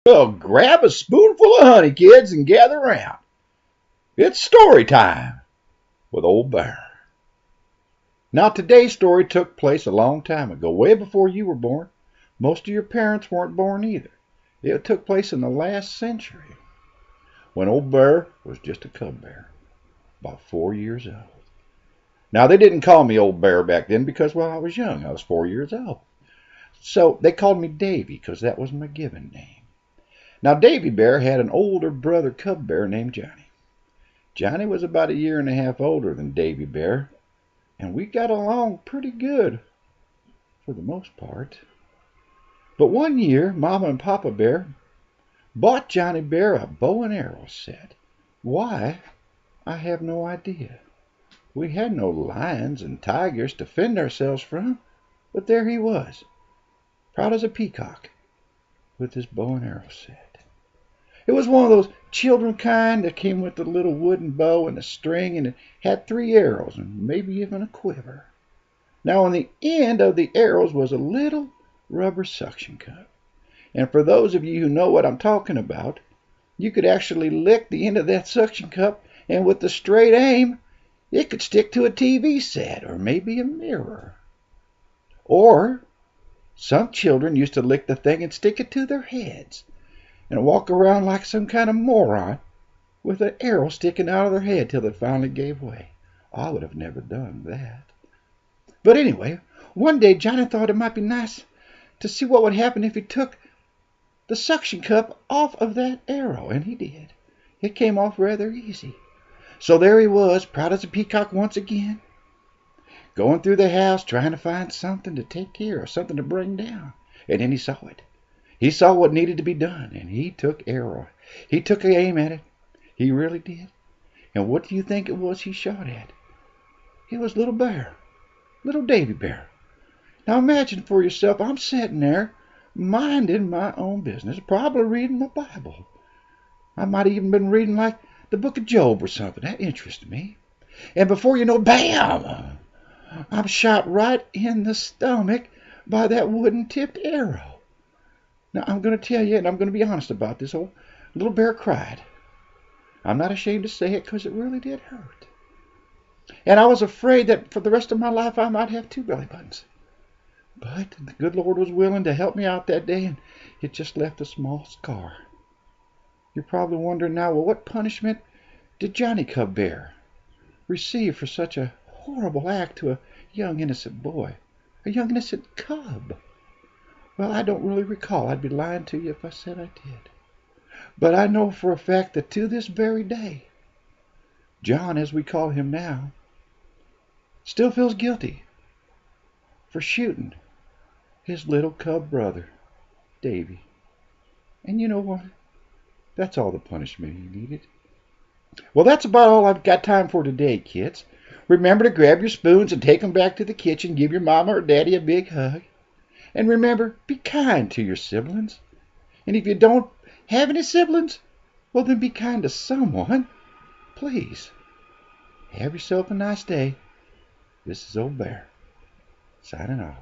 Well, grab a spoonful of honey, kids, and gather round. It's story time with Old Bear. Now, today's story took place a long time ago, way before you were born. Most of your parents weren't born either. It took place in the last century when Old Bear was just a cub bear, about 4 years old. Now, they didn't call me Old Bear back then because, well, I was young. I was 4 years old. So they called me Davy because that was my given name. Now, Davy Bear had an older brother cub bear named Johnny. Johnny was about 1.5 years older than Davy Bear, and we got along pretty good for the most part. But one year, Mama and Papa Bear bought Johnny Bear a bow and arrow set. Why? I have no idea. We had no lions and tigers to fend ourselves from, but there he was, proud as a peacock, with his bow and arrow set. It was one of those children kind that came with a little wooden bow and a string, and it had 3 arrows and maybe even a quiver. Now, on the end of the arrows was a little rubber suction cup. And for those of you who know what I'm talking about, you could actually lick the end of that suction cup, and with the straight aim, it could stick to a TV set or maybe a mirror. Or some children used to lick the thing and stick it to their heads and walk around like some kind of moron with an arrow sticking out of their head till it finally gave way. I would have never done that. But anyway, one day Johnny thought it might be nice to see what would happen if he took the suction cup off of that arrow, and he did. It came off rather easy. So there he was, proud as a peacock once again, going through the house trying to find something to take care of, something to bring down. And then he saw it. He saw what needed to be done, and he took arrow. He took aim at it. He really did. And what do you think it was he shot at? It was little Bear, little Davy Bear. Now imagine for yourself, I'm sitting there, minding my own business, probably reading the Bible. I might have even been reading like the book of Job or something. That interested me. And before you know, bam! I'm shot right in the stomach by that wooden-tipped arrow. Now, I'm going to tell you, and I'm going to be honest about this, old little bear cried. I'm not ashamed to say it because it really did hurt. And I was afraid that for the rest of my life I might have 2 belly buttons. But the good Lord was willing to help me out that day, and it just left a small scar. You're probably wondering now, well, what punishment did Johnny Cub Bear receive for such a horrible act to a young innocent boy, a young innocent cub? Well, I don't really recall. I'd be lying to you if I said I did. But I know for a fact that to this very day, John, as we call him now, still feels guilty for shooting his little cub brother, Davy. And you know what? That's all the punishment he needed. Well, that's about all I've got time for today, kids. Remember to grab your spoons and take them back to the kitchen. Give your mama or daddy a big hug. And remember, be kind to your siblings. And if you don't have any siblings, well, then be kind to someone. Please. Have yourself a nice day. This is Old Bear, signing off.